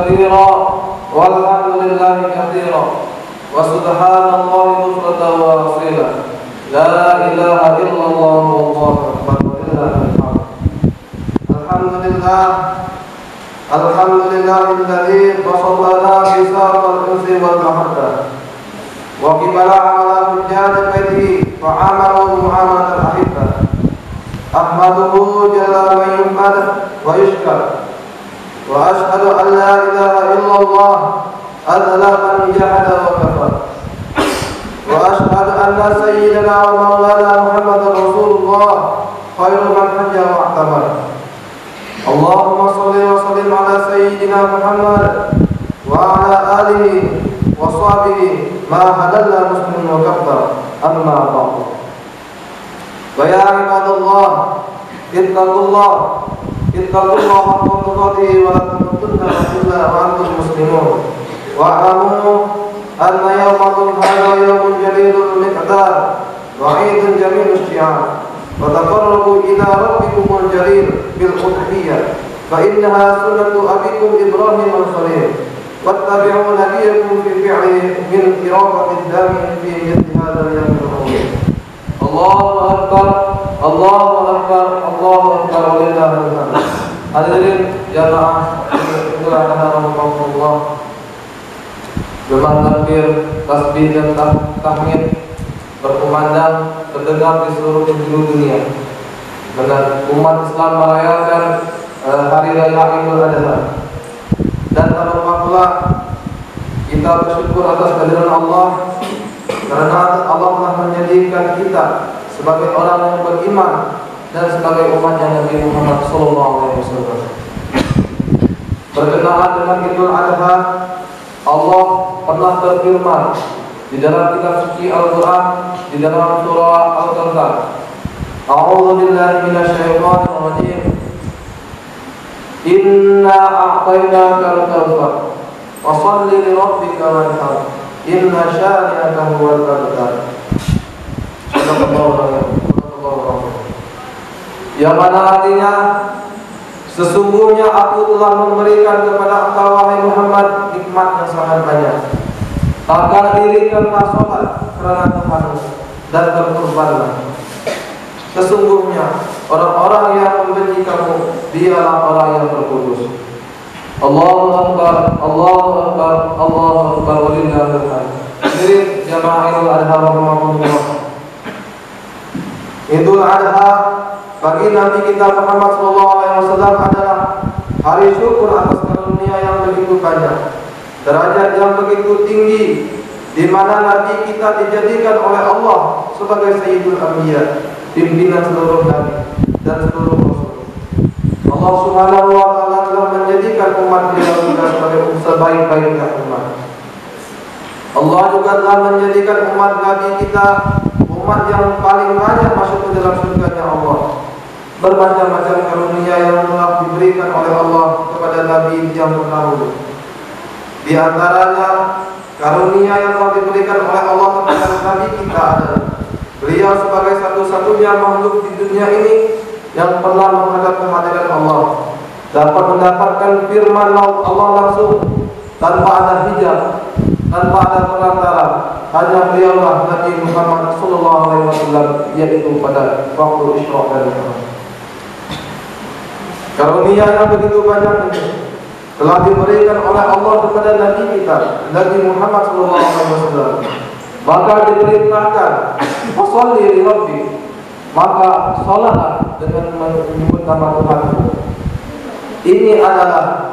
كبيرا والحمد لله كثيرا وسبحان الله بكرة وأصيلا لا إله إلا الله والله أكبر ولله الحمد. الحمد لله الذي بسطنا بساط الأنس والمحبة وقبل على رجال بيته فعاملوا معاملة الأحبة. أحمده جل ويحمد ويشكر وأشهد أن لا إله إلا الله أذل من جحد وكفر وأشهد أن سيدنا ومولانا محمد رسول الله خير من حج واعتمر. اللهم صل وسلم على سيدنا محمد وعلى آله وصحبه ما حلل مسلم وكفر. أما بعد فيا عباد الله اتقوا الله حق تقاته ولا تموتن إلا وأنتم مسلمون واعلموا أن يومكم هذا يوم جليل المقدار وعيد جميل الشعار وتقربوا إلى ربكم الجليل بالأضحية فإنها سنة أبيكم إبراهيم الخليل واتبعوا نبيكم في فعله من إراقة الدم في مثل هذا اليوم العظيم. الله أكبر الله أكبر الله أكبر ولله الحمد. Hadirin jamaah itulah Allah. Gemar takbir, tasbih dan tahmid berkumandang terdengar di seluruh penjuru dunia. Dan umat Islam merayakan hari raya Idul Adha. Dan tak lupa pula kita bersyukur atas kehadiran Allah karena Allah telah menjadikan kita sebagai orang yang beriman dan sebagai umatnya Nabi Muhammad SAW. Berkenaan dengan Idul Adha, Allah pernah berfirman di dalam kitab suci Al-Quran di dalam surah Al-Kautsar. A'udzu billahi minasyaitonir rajim. Inna a'tainaka al-kautsar fasholli li rabbika wanhar. Inna syani'aka huwal abtar. Yang mana artinya sesungguhnya aku telah memberikan kepada engkau wahai Muhammad nikmat yang sangat banyak. Maka dirikanlah sholat karena Tuhanmu dan berkurbanlah. Sesungguhnya orang-orang yang membenci kamu dialah orang yang berkudus. Allahu Akbar Allahu Akbar Allahu Akbar walillahil hamd. Hadirin jamaah Idul Adha rahimakumullah. Idul Adha bagi Nabi kita Muhammad SAW adalah hari syukur atas karunia yang begitu banyak, derajat yang begitu tinggi, di mana Nabi kita dijadikan oleh Allah sebagai Sayyidul Anbiya, pimpinan seluruh Nabi dan seluruh Rasul. Allah Subhanahu wa Ta'ala telah menjadikan umat beliau sebagai sebaik-baiknya umat. Allah juga telah menjadikan umat Nabi kita umat yang paling banyak masuk ke dalam surga-Nya Allah. Bermacam-macam karunia yang telah diberikan oleh Allah kepada Nabi yang terdahulu. Di antaranya karunia yang telah diberikan oleh Allah kepada Nabi kita adalah beliau sebagai satu-satunya makhluk di dunia ini yang pernah menghadap kehadiran Allah, dapat mendapatkan firman Allah langsung tanpa ada hijab, tanpa ada perantara. Hanya beliaulah Nabi Muhammad SAW, yaitu pada waktu Isra dan Mi'raj. Karunia yang begitu banyak ini telah diberikan oleh Allah kepada Nabi kita, Nabi Muhammad SAW. Maka diperintahkan, "Fasholli li rabbik," maka salatlah dengan menyebut nama Tuhanmu. Ini adalah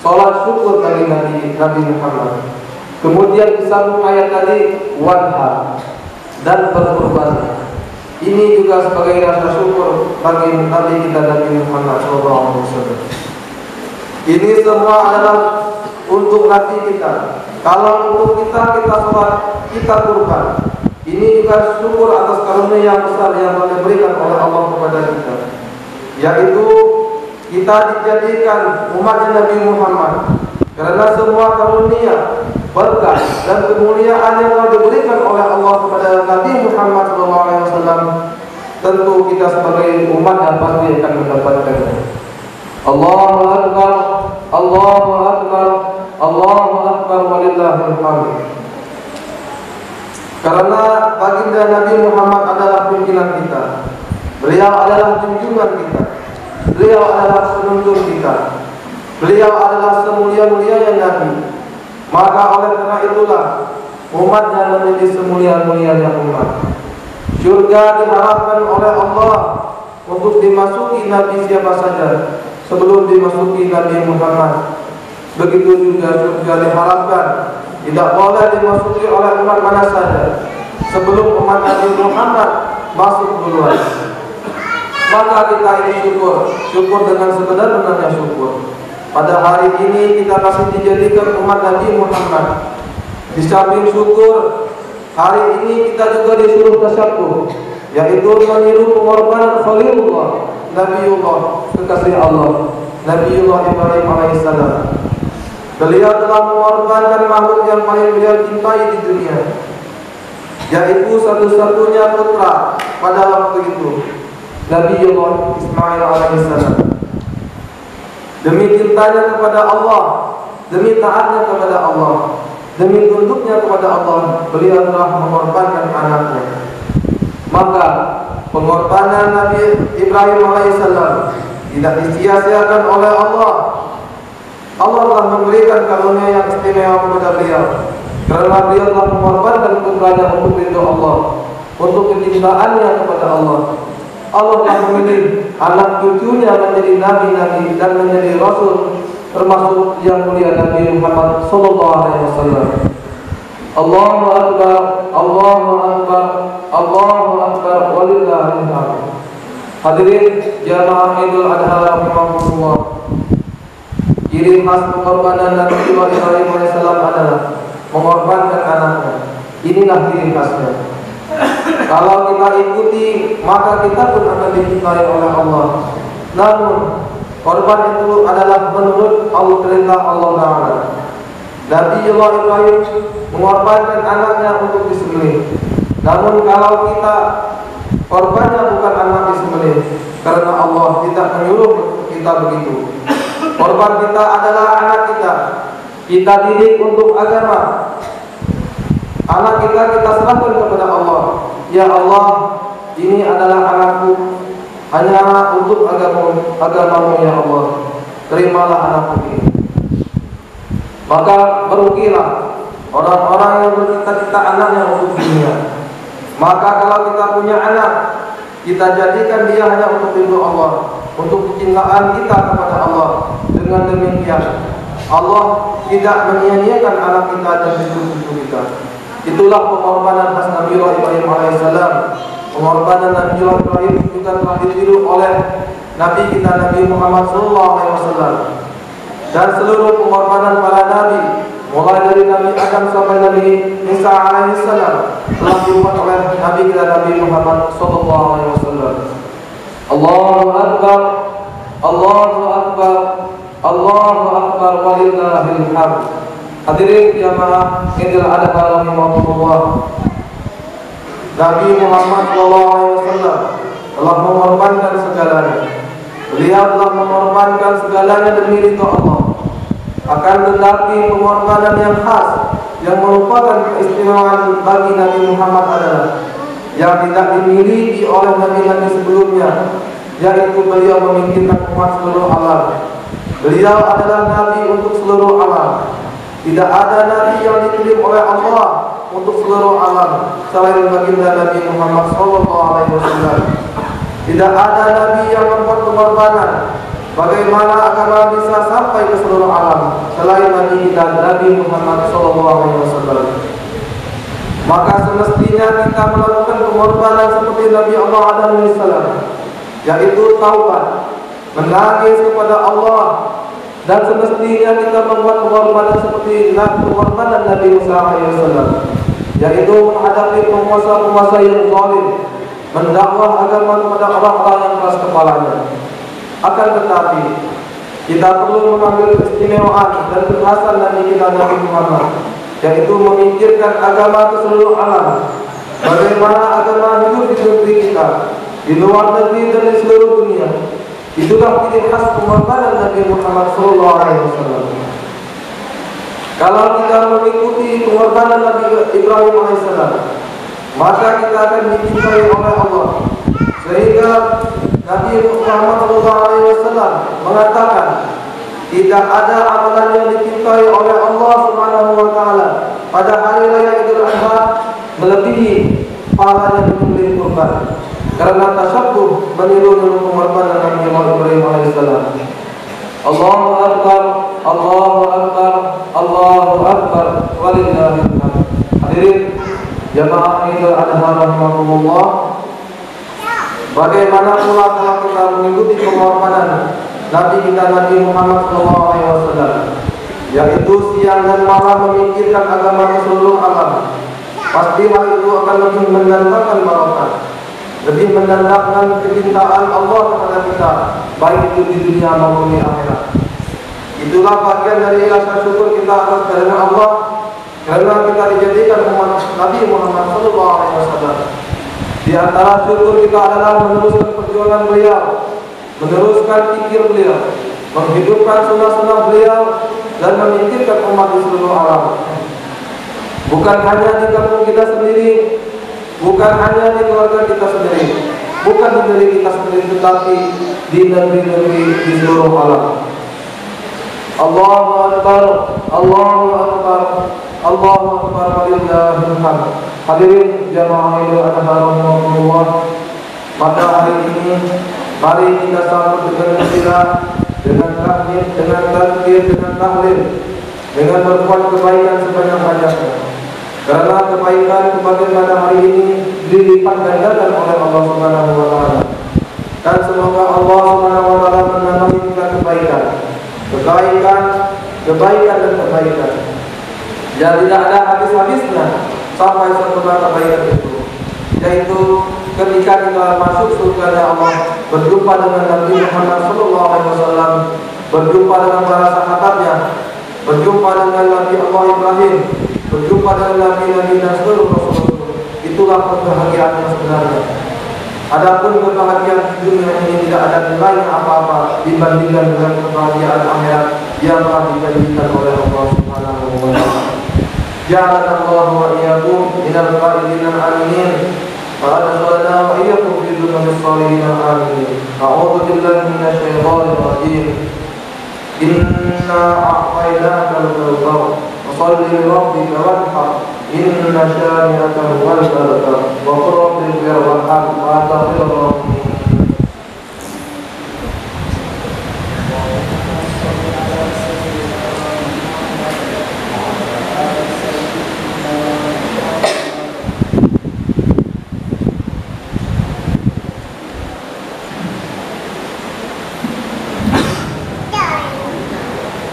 salat syukur bagi Nabi Muhammad. Kemudian disambung ayat tadi, wanhar, dan berkurban. Ini juga sebagai rasa syukur bagi Nabi kita Nabi Muhammad SAW. Ini semua adalah untuk Nabi kita. Kalau untuk kita sholat, kita kurban. Ini juga syukur atas karunia yang besar yang diberikan oleh Allah kepada kita, yaitu kita dijadikan umatnya Nabi Muhammad. Karena semua karunia, berkah dan kemuliaan yang telah diberikan oleh Allah kepada Nabi Muhammad SAW, tentu kita sebagai umat pasti akan mendapatkannya. Allahu Akbar Allahu Akbar, Allahu Akbar, walillahil hamd. Karena baginda Nabi Muhammad adalah pimpinan kita, beliau adalah junjungan kita, beliau adalah penuntun kita, beliau adalah semulia-mulianya Nabi. Maka oleh karena itulah umatnya menjadi semulia-mulianya umat. Surga diharapkan oleh Allah untuk dimasuki Nabi siapa saja sebelum dimasuki Nabi Muhammad. Begitu juga surga diharapkan tidak boleh dimasuki oleh umat mana saja sebelum umat Nabi Muhammad masuk duluan. Maka kita ini syukur dengan sebenar-benarnya syukur. Pada hari ini kita masih dijadikan umat Nabi Muhammad. Di samping syukur, hari ini kita juga disuruh tasyakkur, yaitu meniru pengorbanan Khalilullah, Nabiullah, kekasih Allah, Nabiullah Ibrahim alaihissalam. Beliau telah mengorbankan makhluk yang paling beliau cintai di dunia, yaitu satu-satunya putra pada waktu itu, Nabiullah Ismail alaihissalam. Demi cintanya kepada Allah, demi taatnya kepada Allah, demi tunduknya kepada Allah, beliau telah mengorbankan anaknya. Maka pengorbanan Nabi Ibrahim alaihissalam tidak disia-siakan oleh Allah. Allah telah memberikan karunia yang istimewa kepada beliau, karena beliau telah mengorbankan putranya untuk ridho Allah, untuk kecintaannya kepada Allah. Allah telah memilih anak cucunya menjadi nabi-nabi dan menjadi rasul, termasuk yang mulia Nabi Muhammad sallallahu alaihi wasallam. Allahu akbar, Allahu akbar, Allahu akbar, walillahil hamd. Hadirin jamaah Idul Adha rahimakumullah. Ciri khas pengorbanan Nabi Ibrahim alaihissalam adalah mengorbankan anaknya. Inilah ciri khasnya. Kalau kita ikuti, maka kita pun akan dicintai oleh Allah. Namun korban itu adalah menurut perintah Allah Taala. Nabi Ibrahim mengorbankan anaknya untuk disembelih. Namun kalau kita korbannya bukan anak disembelih, karena Allah tidak menyuruh kita begitu. Korban kita adalah anak kita. Kita didik untuk agama. Anak kita serahkan kepada Allah. Ya Allah, ini adalah anakku, hanya untuk agamamu ya Allah. Terimalah anakku ini. Maka berugilah orang-orang yang bercita-cita anaknya untuk dunia. Maka kalau kita punya anak, kita jadikan dia hanya untuk ridho Allah, untuk kecintaan kita kepada Allah. Dengan demikian Allah tidak menyia-nyiakan anak kita dan cucu-cucu kita. Itulah pengorbanan khas Nabi Ibrahim alaihissalam. Pengorbanan Nabi Ibrahim juga telah ditiru oleh Nabi kita Nabi Muhammad sallallahu alaihi wasallam. Dan seluruh pengorbanan para nabi, mulai dari Nabi Adam sampai Nabi Isa alaihissalam, telah dibuat oleh Nabi kita Nabi Muhammad sallallahu alaihi wasallam. Allahu akbar, Allahu akbar, Allahu akbar, walillahil hamd. Hadirin jamaah Idul Adha rahimakumullah. Nabi Muhammad sallallahu alaihi wasallam telah mengorbankan segalanya. Beliau telah mengorbankan segalanya demi ridho Allah. Akan tetapi pengorbanan yang khas yang merupakan keistimewaan bagi Nabi Muhammad adalah yang tidak dimiliki oleh nabi-nabi sebelumnya, yaitu beliau memikirkan umat seluruh alam. Beliau adalah nabi untuk seluruh alam. Tidak ada nabi yang dikirim oleh Allah untuk seluruh alam selain baginda Nabi Muhammad sallallahu alaihi wasallam. Tidak ada nabi yang membuat pengorbanan bagaimana agama bisa sampai ke seluruh alam selain Nabi kita Nabi Muhammad sallallahu alaihi wasallam. Maka semestinya kita melakukan pengorbanan seperti Nabi Allah Adam alaihissalam, yaitu taubat, menangis kepada Allah. Dan semestinya kita membuat pengorbanan seperti pengorbanan Nabi Musa alaihissalam, yaitu menghadapi penguasa-penguasa yang zalim, mendakwah agama kepada orang-orang yang keras kepalanya. Akan tetapi kita perlu mengambil keistimewaan dan kekhasan Nabi kita Nabi Muhammad, yaitu memikirkan agama ke seluruh alam. Bagaimana agama hidup di negeri kita, di luar negeri dan di seluruh dunia. Itulah ciri khas pengorbanan Nabi Muhammad SAW. Kalau kita mengikuti pengorbanan Nabi Ibrahim AS, maka kita akan dicintai oleh Allah. Sehingga Nabi Muhammad SAW mengatakan, tidak ada amalan yang dicintai oleh Allah Subhanahu wa taala pada hari raya Idul Adha melebihi pahala yang menyembelih kurban. Karena tasabbuh meniru pengorbanan Nabi Ibrahim alaihissalam. Allahu akbar, Allahu akbar, Allahu akbar, walillahil hamd. Hadirin jamaah Idul Adha rahimakumullah. Bagaimana pula kalau kita mengikuti pengorbanan Nabi kita Nabi Muhammad SAW, yaitu siang dan malam memikirkan agama seluruh alam. Pasti hal itu akan lebih mendatangkan barokah, lebih mendatangkan kecintaan Allah kepada kita, baik itu di dunia maupun di akhirat. Itulah bagian dari rasa syukur kita atas kehadiran Allah, karena kita dijadikan umat Nabi Muhammad SAW. Di antara syukur kita adalah meneruskan perjuangan beliau, meneruskan pikir beliau, menghidupkan sunnah-sunnah beliau, dan memikirkan umat di seluruh alam. Bukan hanya di kampung kita sendiri, bukan hanya di keluarga kita sendiri, bukan di negeri kita sendiri, tetapi di negeri-negeri di seluruh alam. Allahu akbar, Allahu akbar, Allahu akbar, walillahil hamd. Hadirin jamaah Idul Adha rahimakumullah. Pada hari ini mari kita sambut dengan gembira, dengan tahmid, dengan takbir, dengan tahlil, dengan berbuat kebaikan sebanyak-banyaknya. Karena kebaikan pada hari ini dilipat gandakan oleh Allah Subhanahu wa taala. Dan semoga Allah Subhanahu wa taala menambahi kita kebaikan dan kebaikan. Yang tidak ada habis-habisnya sampai sempurna kebaikan itu. Yaitu ketika kita masuk surga Allah, berjumpa dengan Nabi Muhammad SAW, berjumpa dengan para sahabatnya, berjumpa dengan Nabi Allah Ibrahim, berjumpa dengan Nabi-Nabi dan seluruh Rasul. Itulah kebahagiaan yang sebenarnya. Adapun kebahagiaan di dunia ini tidak ada nilainya apa-apa dibandingkan dengan kebahagiaan akhirat yang telah dijanjikan oleh Allah Subhanahu wa taala. Ja'alana Allah wa iyyakum minal qaidin al-aminin. وأدخلنا وإياكم في ذنوب الصالحين آمين. أعوذ بالله من الشيطان الرجيم. إنا أعطيناك الكوثر فصل لربك وانحر إن شانئك هو الأبتر وقل رب اغفر وارحم وأنت خير الراحمين.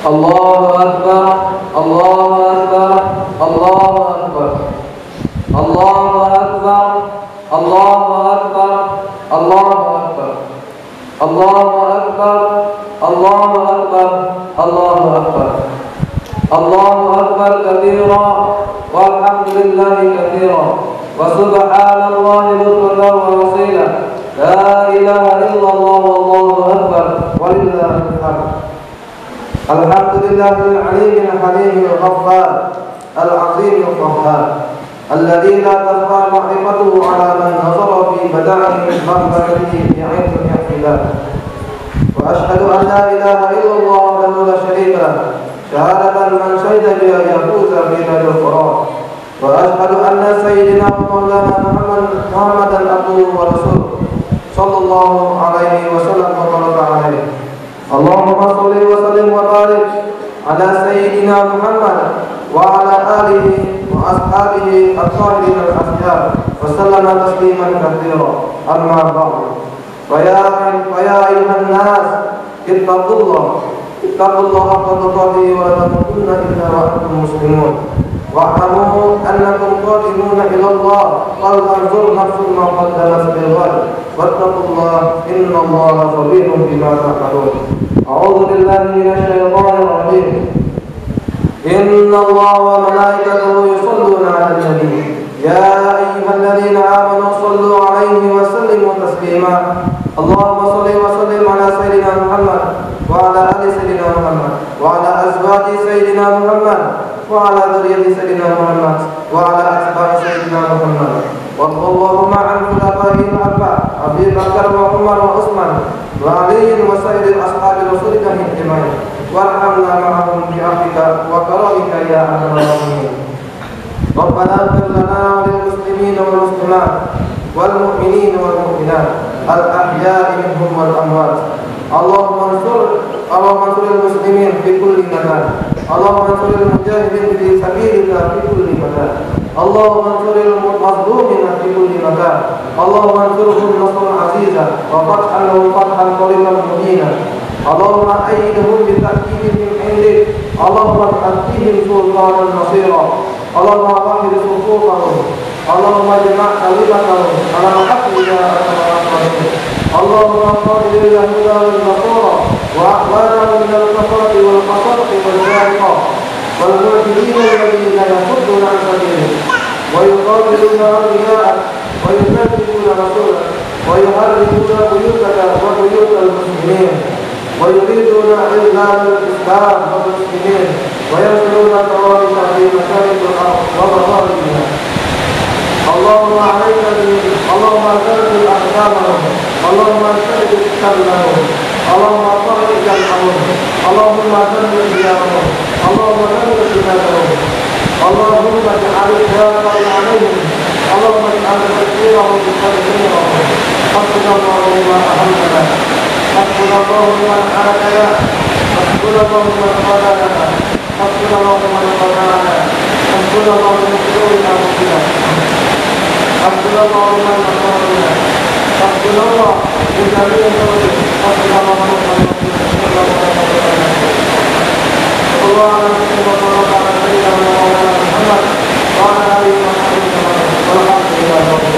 Allahu akbar, Allahu akbar, Allahu akbar, Allahu akbar, Allahu akbar, Allahu akbar, Allahu akbar, Allahu akbar, Allahu akbar, Allahu akbar katsira walhamdulillahi katsira wa subhanallahi bukratan wa asila. La ilaha illallah wallahu akbar walillahil hamd. Alhamdulillahil aliyyil halimil ghaffar al-azimil qahhar alladzi la takhfa ma'rifatuhu 'ala man nazara fi bada'ihi mahbarihi bi'ilmin ihtilal. Wa ashhadu an la ilaha illallah wahdahu la syarika lah syahadatan man syahida biha yafuza bi ridal Qur'an. Wa ashhadu anna sayyidina wa maulana Muhammadan abduhu wa rasuluh sallallahu alaihi wasallam wa baraka alaihi. Allahumma sholli wa sallim wa barik ala sayyidina Muhammad wa ala alihi wa ashabihi at-tahirin al-akhyar wa sallama tasliman katsira. Amma ba'du. Wa ya ayuhan nas ittaqullah haqqa tuqatih wa la tamutunna illa wa antum muslimun. Wa'lamu annakum qadimuna ila Allah qad tanzur nafsun ma qaddamat bil ghad wattaqullaha innallaha khabirun bima ta'malun. A'udzu billahi minasy syaithanir rajim. Innallaha wa malaikatahu yusholluna 'alan nabi ya ayyuhalladzina amanu shallu 'alaihi wa sallimu taslima. اللهم صل وسلم على سيدنا محمد وعلى آل سيدنا محمد وعلى أزواج سيدنا محمد وعلى ذرية سيدنا محمد وعلى أتباع سيدنا محمد. وارض اللهم عن خلفائه الأربعة أبي بكر وعمر وعثمان وعلي وسائر أصحاب رسولك أجمعين وارحمنا معهم بعفوك وكرمك يا أرحم الراحمين. ربنا اغفر لنا وللمسلمين والمسلمات والمؤمنين والمؤمنات الأحياء منهم والأموات. اللهم انصر المسلمين في كل مكان. اللهم انصر المجاهدين في سبيلك في كل مكان. اللهم انصر المظلومين في كل مكان. اللهم انصرهم نصرا عزيزا وفتحا لهم فتحا قريبا مبينا. اللهم أيدهم بتأكيد من عندك. اللهم تأتيهم سلطانا نصيرا. اللهم وحد صفوفهم. اللهم اجمع كلمتهم على الحق يا أرحم الراحمين. اللهم قاتل اليهود والنصارى وأحوالهم من الكفرة والقسوة والزارقة والمعتدين الذين يصدون عن سبيلك ويقاتلون أولياءك ويكذبون رسولك ويحرمون بيوتك وبيوت المسلمين ويريدون إذلال الإسلام والمسلمين وينشرون الطوائف في مشارق الأرض ومغاربها. اللهم عليك بهم. اللهم ثبت أقدامهم. اللهم ثبت شملهم. اللهم طهر جمعهم. اللهم دمر ديارهم. اللهم دمر بلادهم. اللهم اجعل الحياة عليهم. اللهم اجعل تكفيرهم بتكفيرهم. حسبنا الله لما أهلنا. حسبنا الله لمن أهلنا. حسبنا الله لمن قادنا. حسبنا الله لمن قادنا. حسبنا الله من شرور أنفسنا. حسبنا الله لمن نصرنا. حسبنا الله من جميع الأمور. حسبنا الله من الله على سيدنا محمد وعلى آله وصحبه وسلم والحمد لله رب العالمين.